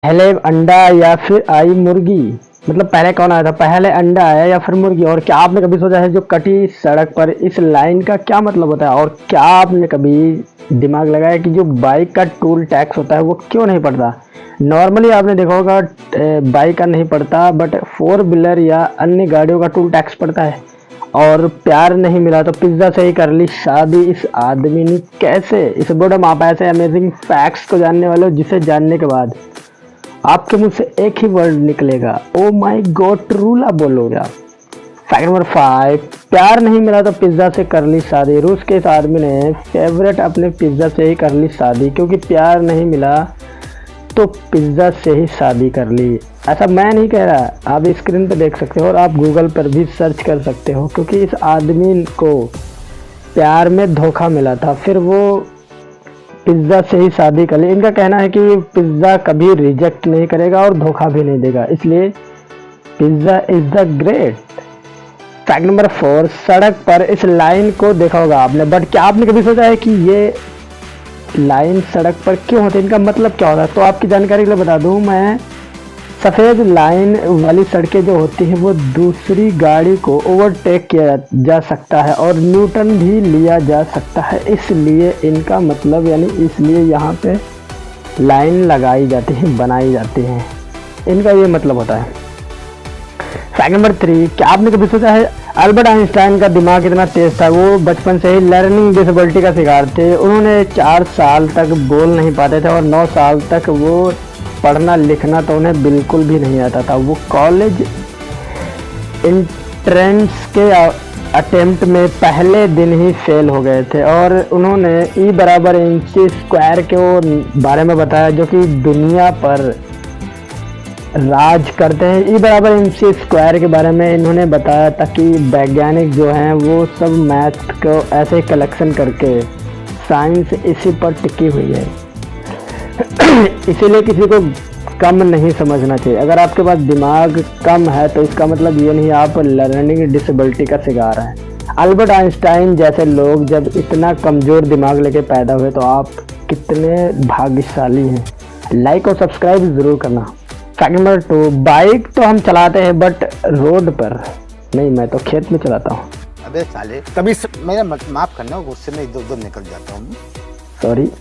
पहले अंडा या फिर आई मुर्गी? मतलब पहले कौन आया था, पहले अंडा आया या फिर मुर्गी? और क्या आपने कभी सोचा है जो कटी सड़क पर इस लाइन का क्या मतलब होता है? और क्या आपने कभी दिमाग लगाया कि जो बाइक का टोल टैक्स होता है वो क्यों नहीं पड़ता? नॉर्मली आपने देखा होगा बाइक का नहीं पड़ता, बट फोर व्हीलर या अन्य गाड़ियों का टोल टैक्स पड़ता है। और प्यार नहीं मिला तो पिज्ज़ा से ही कर ली शादी इस आदमी ने कैसे? इस बोर्डम आप ऐसे अमेजिंग फैक्ट्स को जानने वाले हो जिसे जानने के बाद आपके मुंह से एक ही वर्ड निकलेगा, ओ माई गॉड ट्रूला बोलोगे आप। फैक्ट नंबर 5, प्यार नहीं मिला तो पिज्ज़ा से कर ली शादी। रूस के इस आदमी ने फेवरेट अपने पिज्ज़ा से ही कर ली शादी, क्योंकि प्यार नहीं मिला तो पिज्ज़ा से ही शादी कर ली। ऐसा मैं नहीं कह रहा, आप स्क्रीन पर देख सकते हो और आप गूगल पर भी सर्च कर सकते हो, क्योंकि इस आदमी को प्यार में धोखा मिला था, फिर वो पिज्ज़ा से ही शादी कर ली। इनका कहना है कि पिज्ज़ा कभी रिजेक्ट नहीं करेगा और धोखा भी नहीं देगा, इसलिए pizza is the great. Fact number 4, सड़क पर इस लाइन को देखा होगा आपने, बट क्या आपने कभी सोचा है कि ये लाइन सड़क पर क्यों होती है, इनका मतलब क्या होता है? तो आपकी जानकारी के लिए बता दूं मैं, सफ़ेद लाइन वाली सड़कें जो होती हैं वो दूसरी गाड़ी को ओवरटेक किया जा सकता है और न्यूटन भी लिया जा सकता है, इसलिए इनका मतलब यानी इसलिए यहाँ पे लाइन लगाई जाती है, बनाई जाती है, इनका ये मतलब होता है। फैक्ट नंबर 3, क्या आपने कभी सोचा है अल्बर्ट आइंस्टाइन का दिमाग कितना तेज था? वो बचपन से ही लर्निंग डिसेबिलिटी का शिकार थे। उन्होंने 4 साल तक बोल नहीं पाते थे और 9 साल तक वो पढ़ना लिखना तो उन्हें बिल्कुल भी नहीं आता था। वो कॉलेज एंट्रेंस के अटेम्प्ट में पहले दिन ही फेल हो गए थे और उन्होंने E बराबर MC स्क्वायर के बारे में बताया, जो कि दुनिया पर राज करते हैं। E बराबर MC स्क्वायर के बारे में इन्होंने बताया ताकि वैज्ञानिक जो हैं वो सब मैथ को ऐसे कलेक्शन करके, साइंस इसी पर टिकी हुई है, इसीलिए किसी को कम नहीं समझना चाहिए। अगर आपके पास दिमाग कम है तो इसका मतलब ये नहीं आप लर्निंग डिसेबिलिटी का शिकार हैं। अल्बर्ट आइंस्टाइन जैसे लोग जब इतना कमज़ोर दिमाग लेके पैदा हुए तो आप कितने भाग्यशाली हैं। लाइक और सब्सक्राइब ज़रूर करना। फैक्ट नंबर 2, बाइक तो हम चलाते हैं बट रोड पर नहीं, मैं तो खेत में चलाता हूँ। अबे साले, कभी मेरा माफ़ करना, गुस्से में इधर उधर निकल जाता हूँ। सॉरी,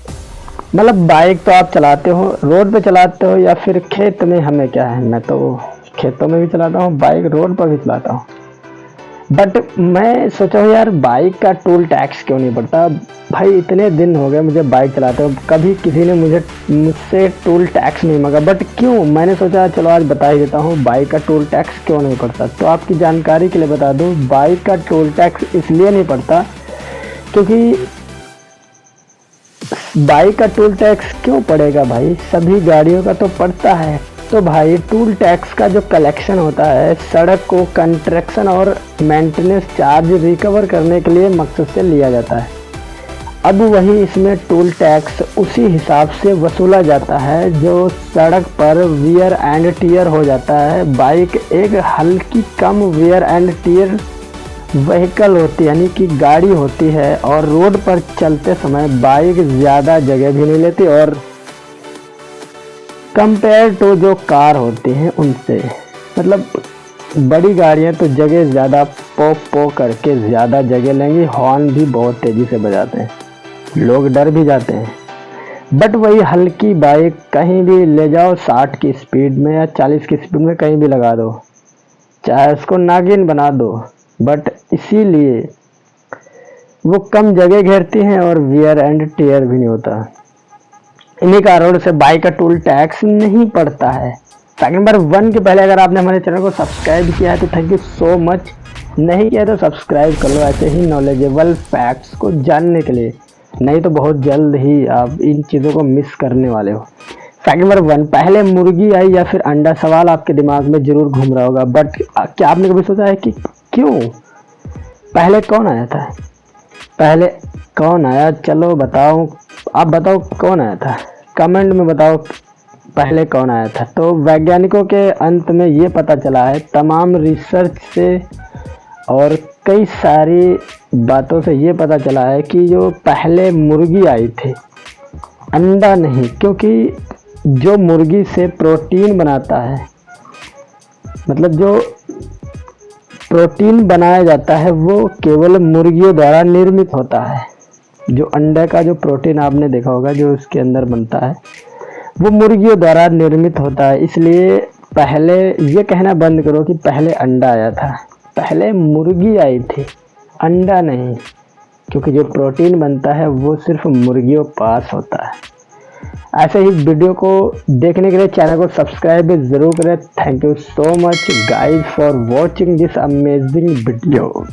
मतलब बाइक तो आप चलाते हो, रोड पे चलाते हो या फिर खेत में? हमें क्या है, मैं तो खेतों में भी चलाता हूँ, बाइक रोड पर भी चलाता हूँ। बट मैं सोचा हूँ यार बाइक का टोल टैक्स क्यों नहीं पड़ता? भाई इतने दिन हो गए मुझे बाइक चलाते हो, कभी किसी ने मुझसे टोल टैक्स नहीं मांगा, बट क्यों? मैंने सोचा चलो आज बता ही देता हूँ बाइक का टोल टैक्स क्यों नहीं पड़ता। तो आपकी जानकारी के लिए बता दूँ, बाइक का टोल टैक्स इसलिए नहीं पड़ता क्योंकि बाइक का टोल टैक्स क्यों पड़ेगा भाई, सभी गाड़ियों का तो पड़ता है। तो भाई टोल टैक्स का जो कलेक्शन होता है सड़क को कंस्ट्रक्शन और मेंटेनेंस चार्ज रिकवर करने के लिए मकसद से लिया जाता है। अब वही इसमें टोल टैक्स उसी हिसाब से वसूला जाता है जो सड़क पर वियर एंड टियर हो जाता है। बाइक एक हल्की कम वियर एंड टियर व्हीकल होती है, यानी कि गाड़ी होती है, और रोड पर चलते समय बाइक ज़्यादा जगह भी नहीं लेती और कंपेयर टू जो कार होती हैं उनसे, मतलब बड़ी गाड़ियां तो जगह ज़्यादा पो करके ज़्यादा जगह लेंगी, हॉर्न भी बहुत तेज़ी से बजाते हैं, लोग डर भी जाते हैं। बट वही हल्की बाइक कहीं भी ले जाओ 60 की स्पीड में या 40 की स्पीड में कहीं भी लगा दो, चाहे उसको नागिन बना दो, बट इसीलिए वो कम जगह घेरती हैं और वियर एंड टियर भी नहीं होता। इन्हीं कारणों से बाइक का टोल टैक्स नहीं पड़ता है। फैक्ट नंबर 1 के पहले अगर आपने हमारे चैनल को सब्सक्राइब किया है तो थैंक यू सो मच, नहीं किया तो सब्सक्राइब कर लो ऐसे ही नॉलेजेबल फैक्ट्स को जानने के लिए, नहीं तो बहुत जल्द ही आप इन चीज़ों को मिस करने वाले हो। फैक्ट नंबर 1, पहले मुर्गी आई या फिर अंडा? सवाल आपके दिमाग में जरूर घूम रहा होगा, बट क्या आपने कभी सोचा है कि क्यों पहले कौन आया था? पहले कौन आया, चलो बताओ, आप बताओ कौन आया था, कमेंट में बताओ पहले कौन आया था। तो वैज्ञानिकों के अंत में ये पता चला है तमाम रिसर्च से और कई सारी बातों से ये पता चला है कि जो पहले मुर्गी आई थी, अंडा नहीं, क्योंकि जो मुर्गी से प्रोटीन बनाता है, मतलब जो प्रोटीन बनाया जाता है वो केवल मुर्गियों द्वारा निर्मित होता है। जो अंडे का जो प्रोटीन आपने देखा होगा जो उसके अंदर बनता है वो मुर्गियों द्वारा निर्मित होता है। इसलिए पहले ये कहना बंद करो कि पहले अंडा आया था, पहले मुर्गी आई थी, अंडा नहीं। क्योंकि जो प्रोटीन बनता है वो सिर्फ मुर्गियों पास होता है। ऐसे ही वीडियो को देखने के लिए चैनल को सब्सक्राइब ज़रूर करें। Thank you so much guys for watching this amazing video.